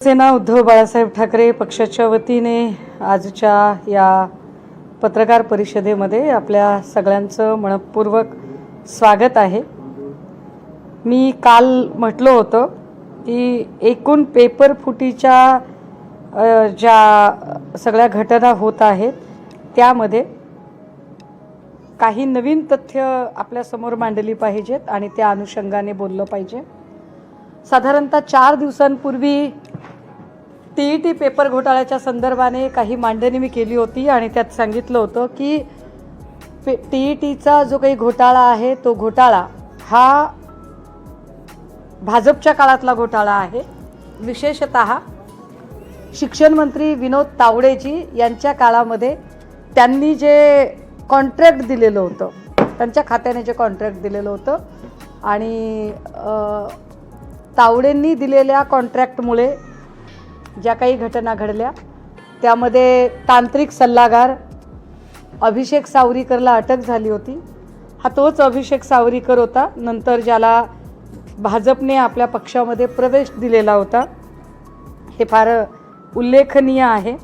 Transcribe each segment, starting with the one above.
सेना उद्धव बाळासाहेब ठाकरे पक्षाच्या वतीने आजच्या या पत्रकार परिषदेमध्ये आपल्या सगळ्यांचं मनपूर्वक स्वागत आहे। मी काल म्हटलं होतं की एकूण पेपर फुटीच्या ज्या सगळ्या घटना होत आहेत त्यामध्ये काही नवीन तथ्य आपल्या समोर मांडली पाहिजेत आणि त्या अनुषंगाने बोललं पाहिजे। साधारणतः 4 दिवसांपूर्वी टीईटी पेपर घोटाळ्याच्या संदर्भाने काही मांडणी मी केली होती आणि त्यात सांगितलं होतं की टीईटीचा जो काही घोटाळा आहे तो घोटाळा हा भाजपच्या काळातला घोटाळा आहे। विशेषतः शिक्षण मंत्री विनोद तावडेजी यांच्या काळामध्ये त्यांनी जे कॉन्ट्रॅक्ट दिलेलं होतं, त्यांच्या खात्याने जे कॉन्ट्रॅक्ट दिलेलं होतं आणि तावडेंनी दिलेल्या कॉन्ट्रॅक्टमुळे ज्या काही घटना घडल्या त्यामध्ये तांत्रिक सल्लागार अभिषेक सावरीकरला अटक झाली होती। हा तोच अभिषेक सावरीकर होता नंतर ज्याला भाजपने आपल्या पक्षामध्ये प्रवेश दिलेला होता। हे फार उल्लेखनीय आहे।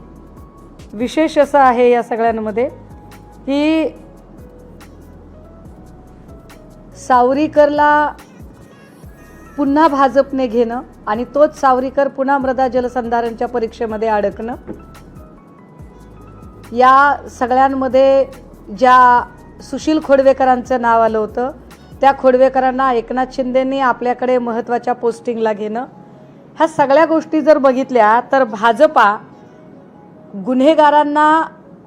विशेष असं आहे या सगळ्यांमध्ये की सावरीकरला पुन्हा भाजपने घेणं आणि तोच सावरीकर पुन्हा मृदा जलसंधारणच्या परीक्षेमध्ये अडकणं, या सगळ्यांमध्ये ज्या सुशील खोडवेकरांचं नाव आलं होतं त्या खोडवेकरांना एकनाथ शिंदेंनी आपल्याकडे महत्त्वाच्या पोस्टिंगला घेणं, ह्या सगळ्या गोष्टी जर बघितल्या तर भाजपा गुन्हेगारांना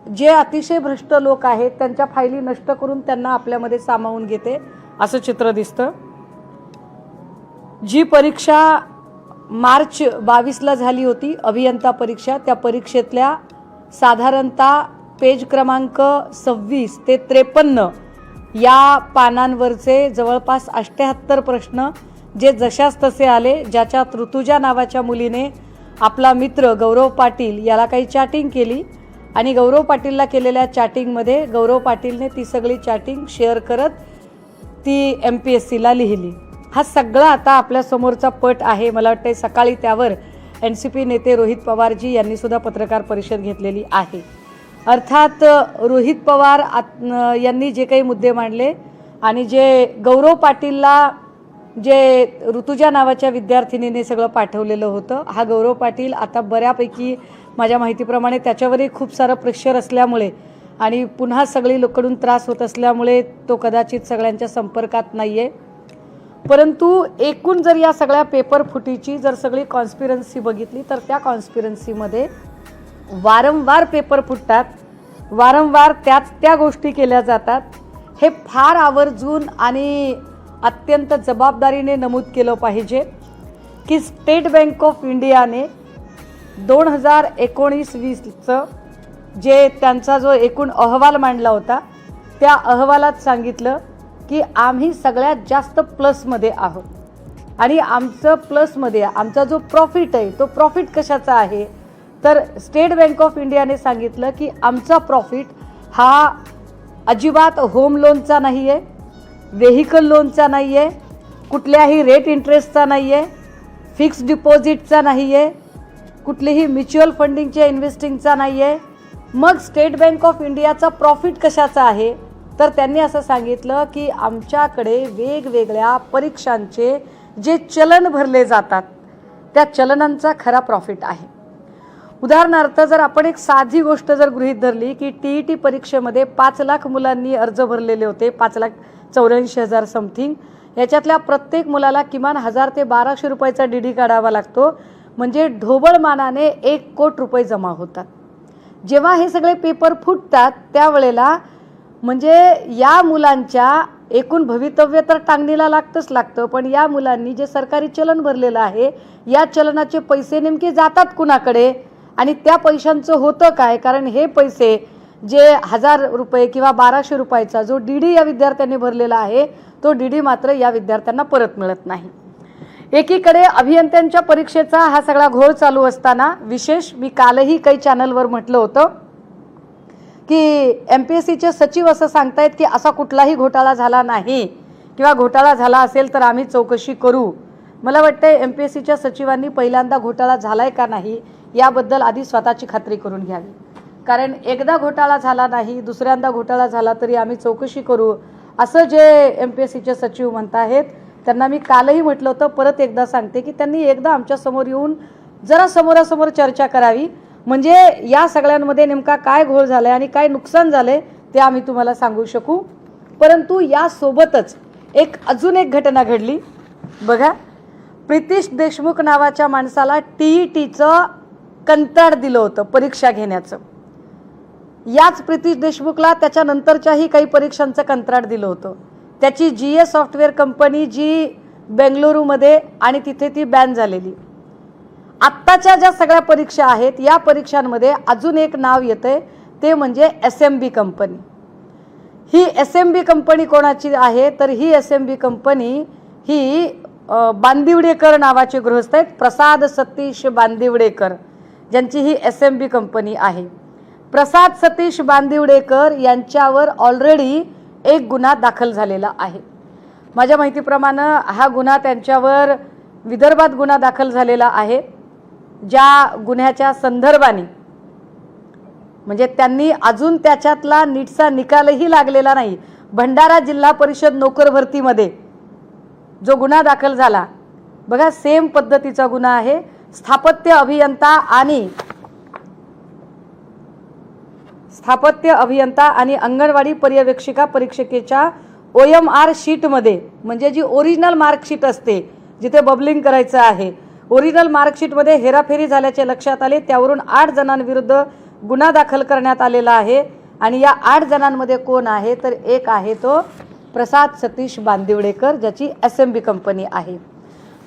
जे अतिशय भ्रष्ट लोक आहेत त्यांच्या फायली नष्ट करून त्यांना आपल्यामध्ये सामावून घेते असं चित्र दिसतं। जी परीक्षा मार्च 22ला झाली होती अभियंता परीक्षा, त्या परीक्षेतल्या साधारणतः पेज क्रमांक 26 ते 53 या पानांवरचे जवळपास 78 प्रश्न जे जशास तसे आले, ज्याच्यात ऋतुजा नावाच्या मुलीने आपला मित्र गौरव पाटील याला काही चॅटिंग केली आणि गौरव पाटीलला केलेल्या चॅटिंगमध्ये गौरव पाटीलने ती सगळी चॅटिंग शेअर करत ती MPSCला लिहिली। हा सगळा आता आपल्या समोरचा पट आहे। मला वाटतं सकाळी त्यावर NCP नेते रोहित पवारजी यांनी सुद्धा पत्रकार परिषद घेतलेली आहे। अर्थात रोहित पवार यांनी जे काही मुद्दे मांडले आणि जे गौरव पाटीलला जे ऋतुजा नावाच्या विद्यार्थिनीने सगळं पाठवलेलं होतं, हा गौरव पाटील आता बऱ्यापैकी माझ्या माहितीप्रमाणे त्याच्यावरही खूप सारं प्रेशर असल्यामुळे आणि पुन्हा सगळी लोकांकडून त्रास होत असल्यामुळे तो कदाचित सगळ्यांच्या संपर्कात नाही आहे। परंतु एकूण जर या सगळ्या पेपर फुटीची जर सगळी कॉन्स्पिरन्सी बघितली तर त्या कॉन्स्पिरन्सीमध्ये वारंवार पेपर फुटतात, वारंवार त्या गोष्टी केल्या जातात। हे फार आवर्जून आणि अत्यंत जबाबदारीने नमूद केलं पाहिजे की स्टेट बँक ऑफ इंडियाने 2019-20चं जे त्यांचा जो एकूण अहवाल मांडला होता त्या अहवालात सांगितलं की आम्ही सगळ्यात जास्त प्लसमध्ये आहोत आणि आमचं प्लसमध्ये आमचा जो प्रॉफिट आहे तो प्रॉफिट कशाचा आहे तर स्टेट बँक ऑफ इंडियाने सांगितलं की आमचा प्रॉफिट हा अजिबात होम लोनचा नाही आहे, व्हेकल लोनचा नाही आहे, कुठल्याही रेट इंटरेस्टचा नाही आहे, फिक्स्ड डिपॉझिटचा नाही आहे, कुठलीही म्युच्युअल फंडिंगच्या इन्व्हेस्टिंगचा नाही आहे। मग स्टेट बँक ऑफ इंडियाचा प्रॉफिट कशाचा आहे तर त्यांनी असं सांगितलं की आमच्याकडे वेगवेगळ्या परीक्षांचे जे चलन भरले जातात त्या चलनांचा खरा प्रॉफिट आहे। उदाहरणार्थ जर आपण एक साधी गोष्ट जर गृहीत धरली की टीईटी परीक्षेमध्ये 5 लाख मुलांनी अर्ज भरलेले होते, 5,84,000 समथिंग, याच्यातल्या प्रत्येक मुलाला किमान 1000 ते 1200 रुपयाचा DD काढावा लागतो, म्हणजे ढोबळ मानाने 1 कोटी रुपये जमा होतात। जेव्हा हे सगळे पेपर फुटतात त्यावेळेला म्हणजे या मुलांच्या एकूण भवितव्य तर टांगणीला लागतं, पण या मुलांनी जे सरकारी चलन भरलेलं आहे या चलनाचे पैसे नेमके जातात कुणाकडे आणि त्या पैशांचं होतं काय, कारण हे पैसे जे 1000 रुपये किंवा 1200 रुपयाचा जो DD या विद्यार्थ्यांनी भरलेला आहे तो DD मात्र या विद्यार्थ्यांना परत मिळत नाही। एकीकडे अभियंत्यांच्या परीक्षेचा हा सगळा घोळ चालू असताना विशेष मी कालही काही चॅनलवर म्हटलं होतं की MPSCचे सचिव असं सांगतायत की असा कुठलाही घोटाळा झाला नाही किंवा घोटाळा झाला असेल तर आम्ही चौकशी करू, मला वाटतं MPSCच्या सचिवांनी पहिल्यांदा घोटाळा झालाय का नाही याबद्दल आधी स्वतःची खात्री करून घ्यावी. कारण एकदा घोटाळा झाला नाही, दुसऱ्यांदा घोटाळा झाला तरी आम्ही चौकशी करू असं जे MPSCचे सचिव म्हणत आहेत त्यांना मी कालही म्हटलं होतं, परत एकदा सांगते की त्यांनी एकदा आमच्या समोर येऊन जरा समोरासमोर चर्चा करावी, म्हणजे या सगळ्यांमध्ये नेमका काय घोळ झालाय आणि काय नुकसान झालंय ते आम्ही तुम्हाला सांगू शकू. परंतु यासोबतच अजून एक घटना घडली बघा. प्रितीश देशमुख नावाच्या माणसाला TETचं कंत्राट दिलं होतं परीक्षा घेण्याचं. याच प्रितीश देशमुखला त्याच्यानंतरच्याही काही परीक्षांचं कंत्राट दिलं होतं. त्याची GA सॉफ्टवेअर कंपनी जी बेंगळुरूमध्ये आणि तिथे ती बॅन झालेली. आत्ताच्या ज्या सगळ्या परीक्षा आहेत या परीक्षांमध्ये अजून एक नाव येतंय ते म्हणजे SMB कंपनी. ही SMB कंपनी कोणाची आहे तर ही SMB कंपनी ही बांदिवडेकर नावाचे गृहस्थ आहेत, प्रसाद सतीश बांदिवडेकर, ज्यांची ही SMB कंपनी आहे. प्रसाद सतीश बांदिवडेकर यांच्यावर ऑलरेडी एक गुन्हा दाखल झालेला आहे. माझ्या माहितीप्रमाणे हा गुन्हा त्यांच्यावर विदर्भात गुन्हा दाखल झालेला आहे, ज्या गुन्ह्याच्या संदर्भाने म्हणजे त्यांनी अजून त्याच्यातला नीटचा निकालही लागलेला नाही. भंडारा जिल्हा परिषद नोकर भरतीमध्ये जो गुन्हा दाखल झाला बघा, सेम पद्धतीचा गुन्हा आहे. स्थापत्य अभियंता आणि अंगणवाडी पर्यवेक्षिका परीक्षकेच्या OMR शीटमध्ये, म्हणजे जी ओरिजिनल मार्कशीट असते जिथे बबलिंग करायचं आहे, ओरिजिनल मार्कशीटमध्ये हेराफेरी झाल्याचे लक्षात आले. त्यावरून 8 जणांविरुद्ध गुन्हा दाखल करण्यात आलेला आहे. आणि या 8 जणांमध्ये कोण आहे तर एक आहे तो प्रसाद सतीश बांदिवडेकर, ज्याची SMB कंपनी आहे.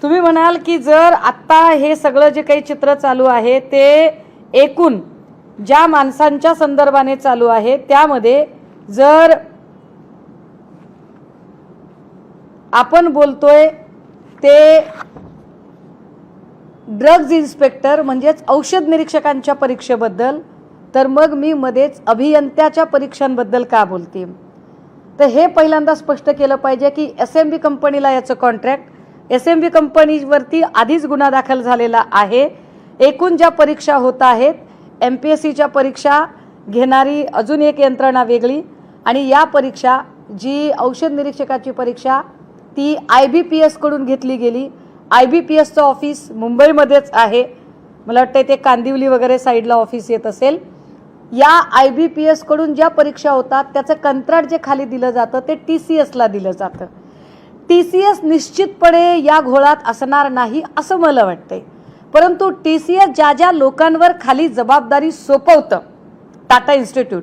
तुम्ही म्हणाल की जर आत्ता हे सगळं जे काही चित्र चालू आहे ते एकूण ज्या माणसांच्या संदर्भाने चालू आहे त्यामध्ये जर आपण बोलतोय ते ड्रग्ज इन्स्पेक्टर म्हणजेच औषध निरीक्षकांच्या परीक्षेबद्दल, तर मग मी मध्येच अभियंत्याच्या परीक्षांबद्दल का बोलते. तर हे पहिल्यांदा स्पष्ट केलं पाहिजे की SMB कंपनीला याचं कॉन्ट्रॅक्ट, SMB कंपनीवरती आधीच गुन्हा दाखल झालेला आहे. एकूण ज्या परीक्षा होत आहेत MPSCच्या परीक्षा घेणारी अजून एक यंत्रणा वेगळी, आणि या परीक्षा जी औषध निरीक्षकाची परीक्षा ती IBPS कडून घेतली गेली. IBPSचं ऑफिस मुंबईमध्येच आहे, मला वाटतं ते कांदिवली वगैरे साईडला ऑफिस येत असेल. या IBPS कडून ज्या परीक्षा होतात त्याचं कंत्राट जे खाली दिलं जातं ते TCSला दिलं जातं. TCS निश्चितपणे या घोळात असणार नाही असं मला वाटतंय. परंतु TCS ज्या ज्या लोकांवर खाली जबाबदारी सोपवतं, टाटा इन्स्टिट्यूट,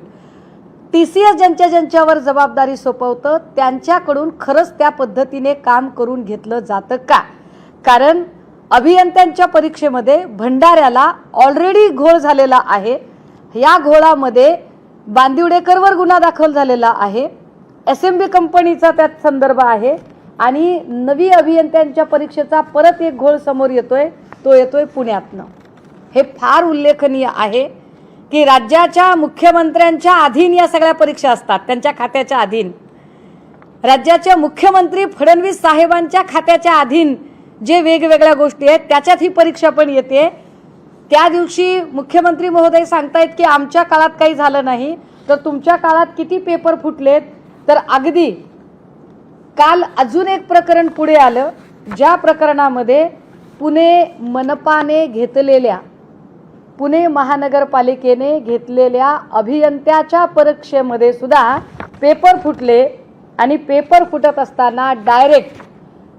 TCS ज्यांच्यावर जबाबदारी सोपवतं त्यांच्याकडून खरंच त्या पद्धतीने काम करून घेतलं जातं का. कारण अभियंत्यांच्या परीक्षेमध्ये भंडाऱ्याला ऑलरेडी घोळ झालेला आहे. या घोळामध्ये बांदिवडेकरवर गुन्हा दाखल झालेला आहे, SMB कंपनीचा त्यात संदर्भ आहे, आणि नवी अभियंत्यांच्या परीक्षेचा परत एक घोळ समोर येतोय, तो येतोय पुण्यातनं. हे फार उल्लेखनीय आहे की राज्याच्या मुख्यमंत्र्यांच्या अधीन या सगळ्या परीक्षा असतात, त्यांच्या खात्याच्या अधीन. राज्याच्या मुख्यमंत्री फडणवीस साहेबांच्या खात्याच्या अधीन जे वेगवेगळ्या गोष्टी आहेत त्याच्यात ही परीक्षा पण येते. त्या दिवशी मुख्यमंत्री महोदय सांगतायत की आमच्या काळात काही झालं नाही, तर तुमच्या काळात किती पेपर फुटलेत. तर अगदी काल अजून एक प्रकरण पुढे आलं, ज्या प्रकरणामध्ये पुणे महानगरपालिकेने घेतलेल्या अभियंत्याच्या परीक्षेमध्ये सुद्धा पेपर फुटले. आणि पेपर फुटत असताना डायरेक्ट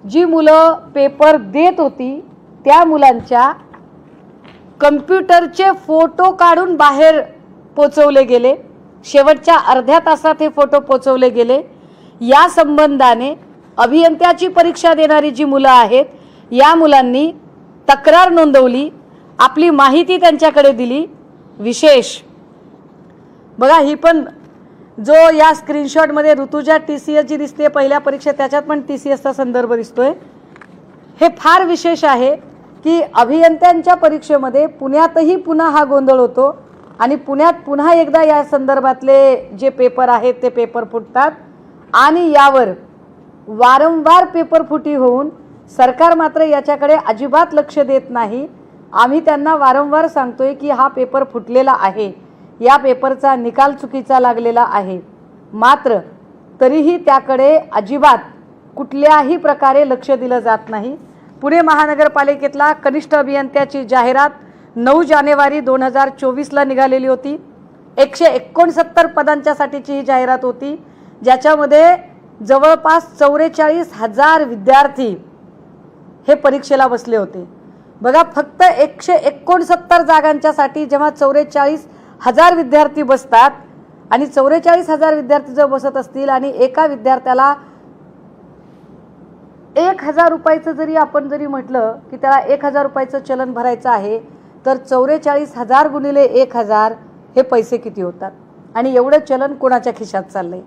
जी मुलं पेपर देत होती त्या मुलांच्या कम्प्युटरचे फोटो काढून बाहेर पोचवले गेले. शेवटच्या अर्ध्या तासात हे फोटो पोचवले गेले. या संबंधाने अभियंत्याची परीक्षा देणारी जी मुलं आहेत या मुलांनी तक्रार नोंदवली, आपली माहिती त्यांच्याकडे दिली. विशेष बघा, ही पण जो या स्क्रीनशॉटमध्ये ऋतुजा TCS जी दिसते पहिल्या परीक्षेत त्याच्यात पण TCSचा संदर्भ दिसतोय. हे फार विशेष आहे की अभियंत्यांच्या परीक्षेमध्ये पुण्यातही पुन्हा हा गोंधळ होतो आणि पुण्यात पुन्हा एकदा या संदर्भातले जे पेपर आहेत ते पेपर फुटतात. आणि यावर वारंवार पेपर फुटी होऊन सरकार मात्र याच्याकडे अजिबात लक्ष देत नाही। आम्ही त्यांना वारंवार सांगतोय की हा पेपर फुटलेला आहे, या पेपरचा निकाल चुकीचा लागलेला आहे, मात्र तरीही त्याकडे अजिबात कुठल्याही प्रकारे लक्ष दिलं जात नाही। पुणे महानगरपालिकेतला कनिष्ठ अभियंत्याची जाहिरात 9 जानेवारी 2024ला निघालेली होती। 169 पदांच्यासाठीची ही जाहिरात होती, ज्याच्यामध्ये जवळपास 44,000 विद्यार्थी हे परीक्षेला बसले होते। बघा, फक्त 169 जागांच्यासाठी जेव्हा 44,000 विद्यार्थी बसतात आणि 44,000 विद्यार्थी जर बसत असतील आणि एका विद्यार्थ्याला 1,000 रुपयाचं जरी आपण जरी म्हटलं की त्याला 1,000 रुपयाचं चलन भरायचं आहे, तर 44,000 गुणिले 1,000 हे पैसे किती होतात आणि एवढं चलन कोणाच्या खिशात चाललंय?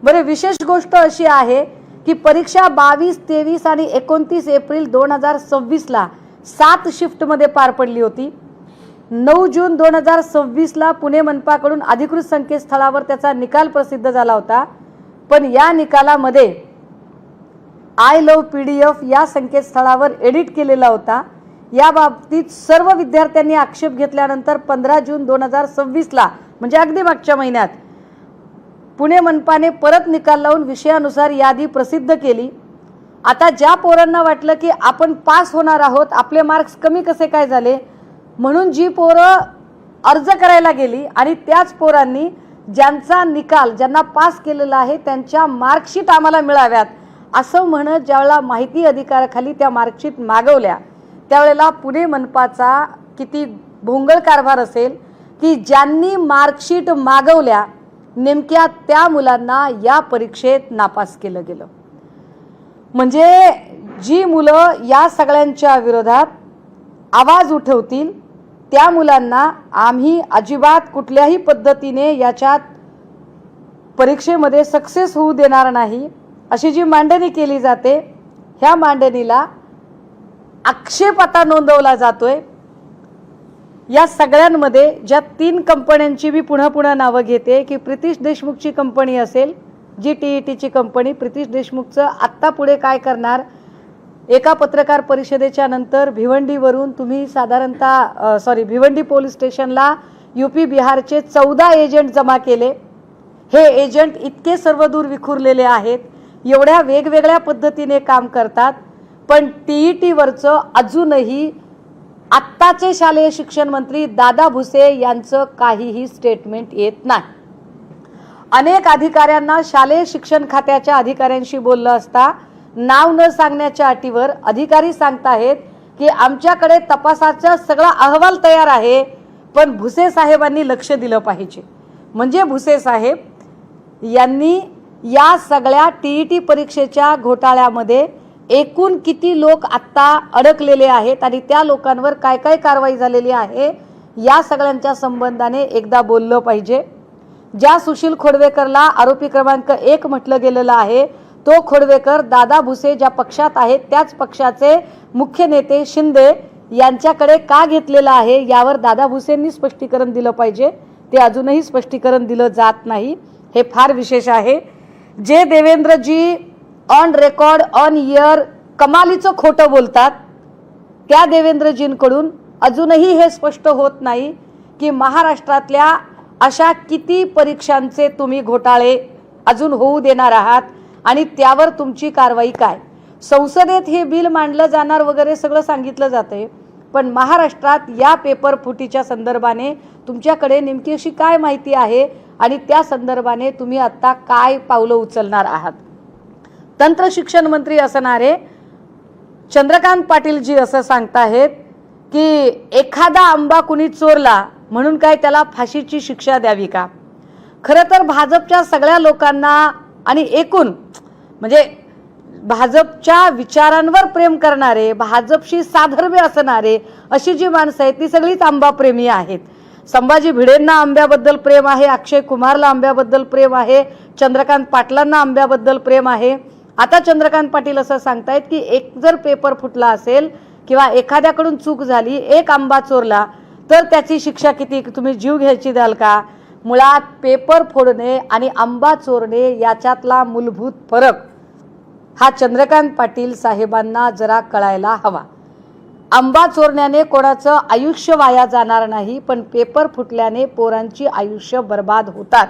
बरे, विशेष गोष्ट अशी आहे की परीक्षा 22, 23 आणि 29 एप्रिल 2026ला 7 शिफ्टमध्ये पार पडली होती। 9 जून 2026ला पुणे मनपाकडून अधिकृत संकेतस्थळावर त्याचा निकाल प्रसिद्ध झाला होता, पण या निकालामध्ये आय लव्ह PDF या संकेतस्थळावर एडिट केलेला होता। या बाबतीत सर्व विद्यार्थ्यांनी आक्षेप घेतल्यानंतर 15 जून 2026ला म्हणजे अगदी मागच्या महिन्यात पुणे मनपाने परत निकाल लावून विषयानुसार यादी प्रसिद्ध केली। आता ज्या पोरांना वाटलं की आपण पास होणार आहोत, आपले मार्क्स कमी कसे काय झाले, म्हणून जी पोरं अर्ज करायला गेली आणि त्याच पोरांनी ज्यांचा निकाल ज्यांना पास केलेला आहे त्यांच्या मार्कशीट आम्हाला मिळाव्यात असं म्हणत ज्यावेळेला माहिती अधिकाराखाली त्या मार्कशीट मागवल्या, त्यावेळेला पुणे मनपाचा किती भोंगळ कारभार असेल की ज्यांनी मार्कशीट मागवल्या नेमक्या त्या मुलांना या परीक्षेत नापास केलं गेलं। म्हणजे जी मुलं या सगळ्यांच्या विरोधात आवाज उठवतील त्या मुलांना आम्ही अजिबात कुठल्याही पद्धतीने याच्यात परीक्षेमध्ये सक्सेस होऊ देणार नाही अशी जी मांडणी केली जाते, ह्या मांडणीला आक्षेप आता नोंदवला जातोय। या सगळ्यांमध्ये ज्या 3 कंपन्यांची मी पुन्हा नावं घेते की प्रितिश देशमुखची कंपनी असेल, जी TETची कंपनी, प्रितिश देशमुखचं आत्ता पुढे काय करणार, एका पत्रकार परिषदेच्या नंतर भिवंडीवरून तुम्ही साधारणतः भिवंडी पोलीस स्टेशनला UP बिहारचे 14 एजंट जमा केले। हे एजंट इतके सर्वदूर विखुरलेले आहेत, एवढ्या वेगवेगळ्या पद्धतीने काम करतात, पण TETवरचं अजूनही आत्ताचे शालेय शिक्षण मंत्री दादा भुसे यांचं काहीही स्टेटमेंट येत नाही। अनेक अधिकाऱ्यांना शालेय शिक्षण खात्याच्या अधिकाऱ्यांशी बोललं असता नाव न सांगण्याच्या अटीवर अधिकारी सांगताहेत की आमच्याकडे तपासाचा सगळा अहवाल तयार आहे, पण भुसे साहेबांनी लक्ष दिलं पाहिजे। म्हणजे भुसे साहेब यांनी या सगळ्या TET परीक्षेच्या घोटाळ्यामध्ये एकूण किती लोक आत्ता अडकलेले आहेत आणि त्या लोकांवर काय काय कारवाई झालेली आहे या सगळ्यांच्या संबंधाने एकदा बोललं पाहिजे। ज्या सुशील खोडवेकरला आरोपी क्रमांक 1 म्हटलं गेलेलं आहे, तो खोडवेकर दादा भुसे ज्या पक्षात आहेत त्याच पक्षाचे मुख्य नेते शिंदे यांच्याकडे का घेतलेला आहे यावर दादा भुसेंनी स्पष्टीकरण दिलं पाहिजे। ते अजूनही स्पष्टीकरण दिलं जात नाही, हे फार विशेष आहे। जे देवेंद्रजी ऑन रेकॉर्ड ऑन इयर कमालीचं खोटं बोलतात, त्या देवेंद्रजींकडून अजूनही हे स्पष्ट होत नाही की महाराष्ट्रातल्या अशा किती परीक्षांचे तुम्ही घोटाळे अजून होऊ देणार आहात आणि त्यावर तुमची कारवाई काय। संसदेत हे बिल मांडलं जाणार वगैरे सगळं सांगितलं जाते, पण महाराष्ट्रात या पेपर फुटीच्या संदर्भाने तुमच्याकडे नेमकी अशी काय माहिती आहे आणि त्या संदर्भाने तुम्ही आता काय पावलं उचलणार आहात। तंत्र शिक्षण मंत्री असणारे चंद्रकांत पाटील जी असं सांगताहेत की एखादा आंबा कुणी चोरला म्हणून काय त्याला फाशीची शिक्षा द्यावी का। खरं तर भाजपच्या सगळ्या लोकांना आणि एकूण म्हणजे भाजपच्या विचारांवर प्रेम करणारे, भाजपशी साधर्म्य असणारे अशी जी माणसं आहेत ती सगळीच आंबाप्रेमी आहेत। संभाजी भिडेंना आंब्याबद्दल प्रेम आहे, अक्षय कुमारला आंब्याबद्दल प्रेम आहे, चंद्रकांत पाटलांना आंब्याबद्दल प्रेम आहे। आता चंद्रकांत पाटील असं सांगतायत की एक जर पेपर फुटला असेल किंवा एखाद्याकडून चूक झाली, एक आंबा चोरला तर त्याची शिक्षा किती, तुम्ही जीव घ्यायची द्याल का। मुळात पेपर फोडणे आणि आंबा चोरणे याच्यातला मूलभूत फरक हा चंद्रकांत पाटील साहेबांना जरा कळायला हवा। आंबा चोरण्याने कोणाचं आयुष्य वाया जाणार नाही, पण पेपर फुटल्याने पोरांची आयुष्य बर्बाद होतात।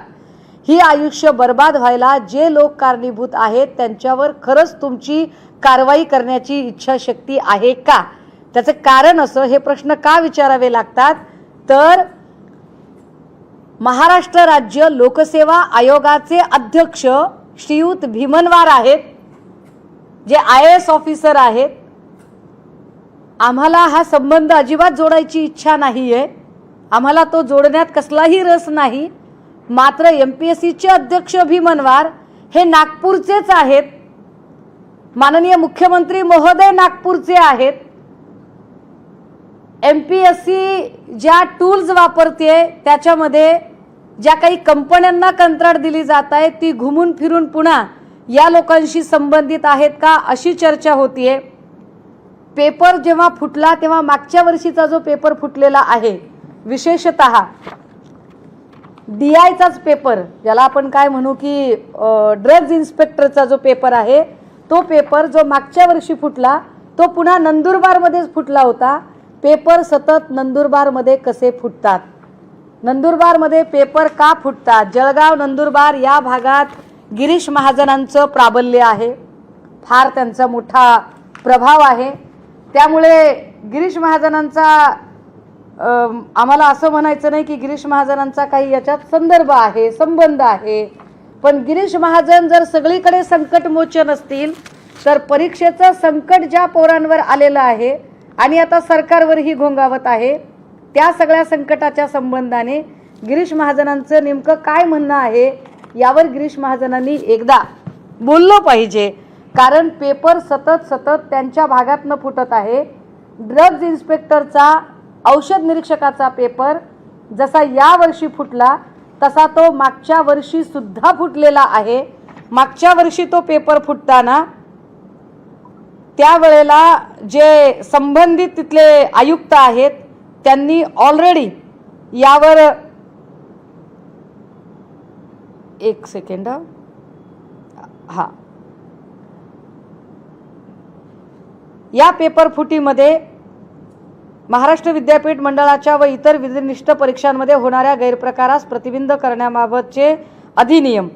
ही आयुष्य बर्बाद व्हायला जे लोक कारणीभूत आहेत त्यांच्यावर खरंच तुमची कारवाई करण्याची इच्छाशक्ती आहे का? त्याचं कारण असं हे प्रश्न का विचारावे लागतात तर महाराष्ट्र राज्य लोकसेवा आयोगाचे अध्यक्ष श्रीयुत भीमनवार आहेत, जे IAS ऑफिसर आहेत। आम्हाला हा संबंध अजिबात जोडायची इच्छा नाहीये, आम्हाला तो जोडण्यात कसलाही रस नाही। मात्र MPSCचे अध्यक्ष भीमनवार हे नागपूरचेच आहेत, माननीय मुख्यमंत्री महोदय नागपूरचे आहेत। MPSC ज्या टूल्स वापरते त्याच्यामध्ये ज्या काही कंपन्यांना कंत्राट दिली जात आहे ती घुमून फिरून पुन्हा या लोकांशी संबंधित आहेत का अशी चर्चा होतीये। पेपर जेव्हा फुटला तेव्हा मागच्या वर्षीचा जो पेपर फुटलेला आहे, विशेषतः DIचाच पेपर, ज्याला आपण काय म्हणू की ड्रग्ज इन्स्पेक्टरचा जो पेपर आहे, तो पेपर जो मागच्या वर्षी फुटला तो पुन्हा नंदुरबारमध्येच फुटला होता। पेपर सतत नंदुरबारमध्ये कसे फुटतात, नंदुरबारमध्ये पेपर का फुटतात? जळगाव नंदुरबार या भागात गिरीश महाजनांचं प्राबल्य आहे, फार त्यांचा मोठा प्रभाव आहे। त्यामुळे गिरीश महाजनांचा आम्हाला असं म्हणायचं नाही की गिरीश महाजनांचा काही याच्यात संदर्भ आहे, संबंध आहे, पण गिरीश महाजन जर सगळीकडे संकटमोचन असतील तर परीक्षेचं संकट ज्या पोरांवर आलेलं आहे आणि आता सरकारवरही घोंगावत आहे, त्या सगळ्या संकटाच्या संबंधाने गिरीश महाजनांचं नेमकं काय म्हणणं आहे यावर गिरीश महाजनांनी एकदा बोललं पाहिजे। कारण पेपर सतत त्यांच्या भागातनं फुटत आहे। ड्रग्ज इन्स्पेक्टरचा, औषध निरीक्षकाचा पेपर जसा या वर्षी फुटला तसा तो मागच्या वर्षी सुद्धा फुटलेला आहे। मागच्या वर्षी तो पेपर फुटताना त्यावेळेला जे संबंधित तिथले आयुक्त आहेत त्यांनी ऑलरेडी यावर एक सेकंड या पेपर फुटीमध्ये महाराष्ट्र विद्यापीठ मंडळाच्या व इतर विधिनिष्ठ परीक्षांमध्ये होणाऱ्या गैरप्रकारास प्रतिबंध करण्याबाबतचे अधिनियम।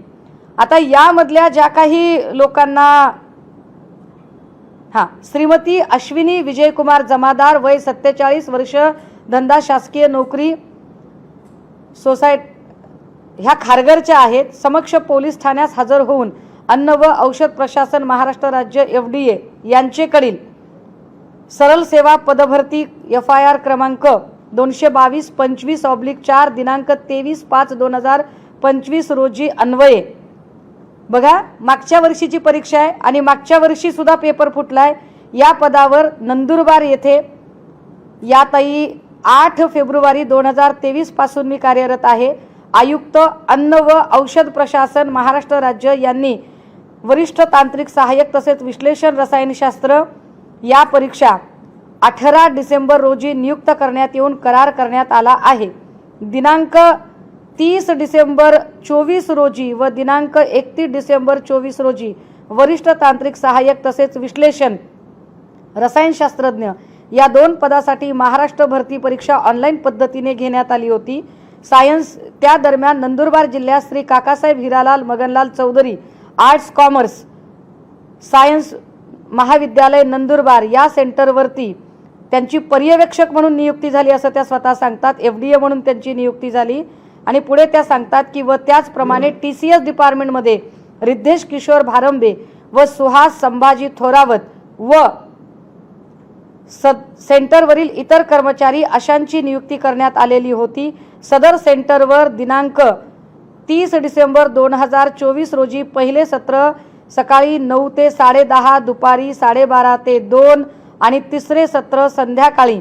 आता यामधल्या ज्या काही लोकांना श्रीमती अश्विनी विजयकुमार जमादार, वय 47 वर्ष, धंदा शासकीय नोकरी, ह्या खारघरच्या आहेत। समक्ष पोलीस ठाण्यास हजर होऊन अन्न व औषध प्रशासन महाराष्ट्र राज्य FDA यांचेकडील सरळ सेवा पदभरती FIR क्रमांक 222-25/4 दिनांक 23/5/2025 रोजी अन्वये। बघा, मागच्या वर्षीची परीक्षा आहे आणि मागच्या वर्षी सुद्धा पेपर फुटलाय। या पदावर नंदुरबार येथे या ताई 8 फेब्रुवारी 2023 पासून मी कार्यरत आहे। आयुक्त अन्न व औषध प्रशासन महाराष्ट्र राज्य यांनी वरिष्ठ तांत्रिक सहाय्यक तसेच विश्लेषण रसायनशास्त्र या परीक्षा 18 डिसेंबर रोजी नियुक्त करण्यात येऊन करार करण्यात आला आहे। दिनांक 30 डिसेंबर 24 रोजी व दिनांक 31 डिसेंबर 24 रोजी वरिष्ठ तांत्रिक सहाय्यक तसेच विश्लेषण रसायनशास्त्रज्ञ या 2 पदासाठी महाराष्ट्र भरती परीक्षा ऑनलाईन पद्धतीने घेण्यात आली होती। सायन्स त्या दरम्यान नंदुरबार जिल्ह्यात Shri Kakasaheb Hiralal Maganlal Chaudhari arts commerce science महाविद्यालय नंदुरबार या सेंटरवरती त्यांची पर्यवेक्षक म्हणून नियुक्ती झाली असं त्या स्वतः सांगतात। FDA म्हणून त्यांची नियुक्ती झाली आणि पुढे त्या सांगतात की व त्याचप्रमाणे TCS डिपार्टमेंटमध्ये रिद्धेश किशोर भारंबे व सुहास संभाजी थोरावत व सेंटरवरील इतर कर्मचारी अशांची नियुक्ती करण्यात आलेली होती। सदर सेंटरवर दिनांक 30 डिसेंबर 2024 रोजी पहिले सत्र सकाळी 9 ते 10:30, दुपारी 12:30 ते 2 आणि तिसरे सत्र संध्याकाळी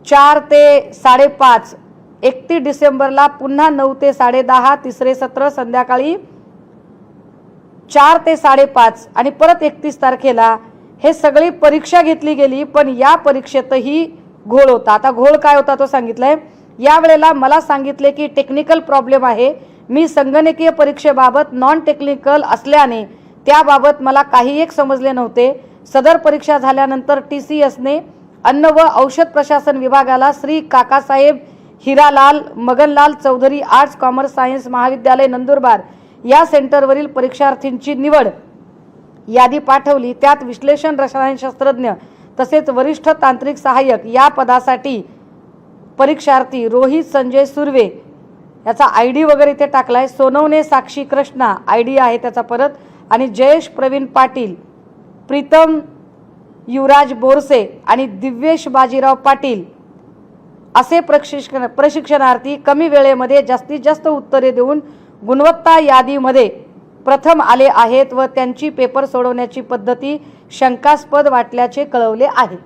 4 ते 5:30। 31 डिसेंबरला पुन्हा 9 ते 10:30 तिसरे सत्र संध्याकाळी 4 ते 5:30 आणि परत 31 तारखेला हे सगळी परीक्षा घेतली गेली। पण या परीक्षेतही घोळ होता। आता घोळ काय होता तो सांगितलंय। यावेळेला मला सांगितले की टेक्निकल प्रॉब्लेम आहे, मी संगणकीय परीक्षेबाबत नॉन टेक्निकल असल्याने त्याबाबत मला काही एक समजले नव्हते. सदर परीक्षा झाल्यानंतर TCSने अन्न व औषध प्रशासन विभागाला Shri Kakasaheb Hiralal Maganlal Chaudhari arts commerce science महाविद्यालय नंदुरबार या सेंटरवरील परीक्षार्थींची निवड यादी पाठवली. त्यात विश्लेषण रसायनशास्त्रज्ञ तसेच वरिष्ठ तांत्रिक सहाय्यक या पदासाठी परीक्षार्थी रोहित संजय सुर्वे याचा ID वगैरे इथे टाकलाय. सोनवणे साक्षी कृष्णा ID आहे त्याचा परत, आणि जयेश प्रवीण पाटील, प्रीतम युवराज बोरसे आणि दिव्येश बाजीराव पाटील असे प्रशिक्षणार्थी कमी वेळेमध्ये जास्तीत जास्त उत्तरे देऊन गुणवत्ता यादीमध्ये प्रथम आले आहेत व त्यांची पेपर सोडवण्याची पद्धती शंकास्पद वाटल्याचे कळवले आहे.